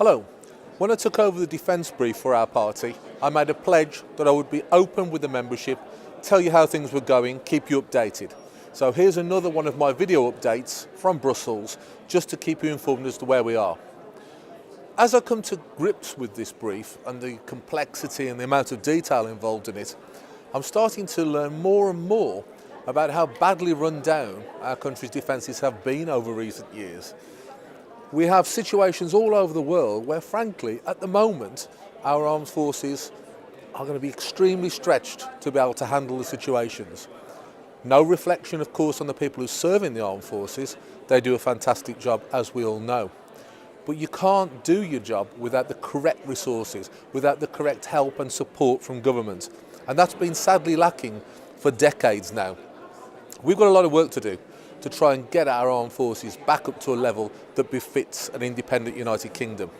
Hello. When I took over the defence brief for our party, I made a pledge that I would be open with the membership, tell you how things were going, keep you updated. So here's another one of my video updates from Brussels, just to keep you informed as to where we are. As I come to grips with this brief and the complexity and the amount of detail involved in it, I'm starting to learn more and more about how badly run down our country's defences have been over recent years. We have situations all over the world where, frankly, at the moment, our armed forces are going to be extremely stretched to be able to handle the situations. No reflection, of course, on the people who serve in the armed forces. They do a fantastic job, as we all know. But you can't do your job without the correct resources, without the correct help and support from government. And that's been sadly lacking for decades now. We've got a lot of work to do to try and get our armed forces back up to a level that befits an independent United Kingdom.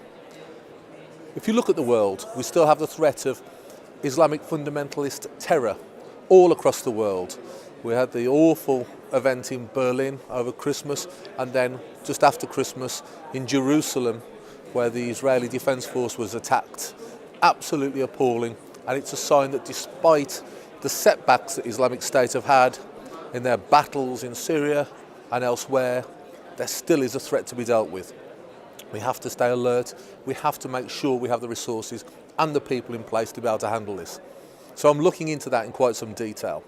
If you look at the world, we still have the threat of Islamic fundamentalist terror all across the world. We had the awful event in Berlin over Christmas, and then just after Christmas in Jerusalem, where the Israeli Defence Force was attacked. Absolutely appalling, and it's a sign that despite the setbacks that Islamic State have had in their battles in Syria and elsewhere, there still is a threat to be dealt with. We have to stay alert, we have to make sure we have the resources and the people in place to be able to handle this. So I'm looking into that in quite some detail.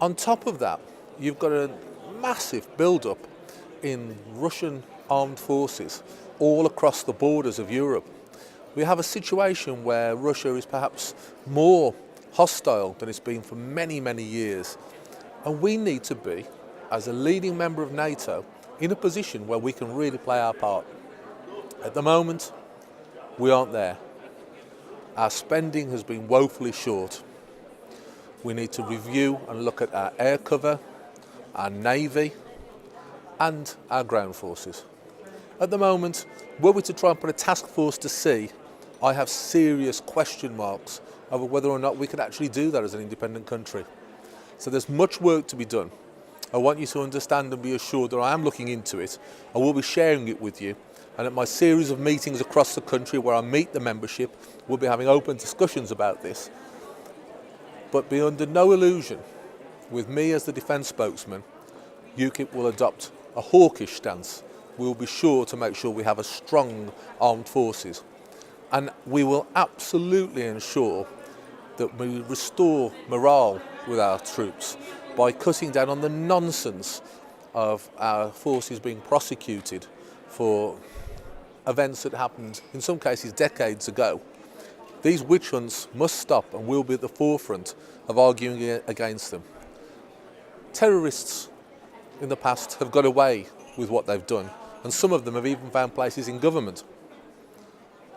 On top of that, you've got a massive build-up in Russian armed forces all across the borders of Europe. We have a situation where Russia is perhaps more hostile than it's been for many, many years. And we need to be, as a leading member of NATO, in a position where we can really play our part. At the moment, we aren't there. Our spending has been woefully short. We need to review and look at our air cover, our navy, and our ground forces. At the moment, were we to try and put a task force to sea, I have serious question marks over whether or not we could actually do that as an independent country. So there's much work to be done. I want you to understand and be assured that I am looking into it. I will be sharing it with you. And at my series of meetings across the country where I meet the membership, we'll be having open discussions about this. But be under no illusion, with me as the defence spokesman, UKIP will adopt a hawkish stance. We will be sure to make sure we have a strong armed forces. And we will absolutely ensure that we restore morale with our troops by cutting down on the nonsense of our forces being prosecuted for events that happened, in some cases, decades ago. These witch hunts must stop, and we'll be at the forefront of arguing against them. Terrorists in the past have got away with what they've done, and some of them have even found places in government.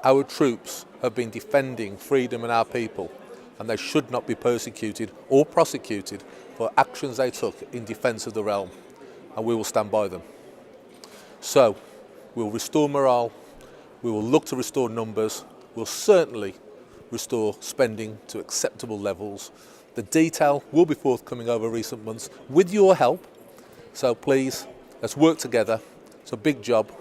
Our troops have been defending freedom and our people, and they should not be persecuted or prosecuted for actions they took in defence of the realm, and we will stand by them. So, we'll restore morale, we will look to restore numbers, we'll certainly restore spending to acceptable levels. The detail will be forthcoming over recent months with your help, so please, let's work together. It's a big job,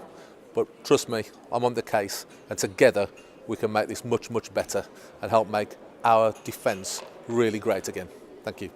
but trust me, I'm on the case, and together we can make this much, much better and help make our defence really great again. Thank you.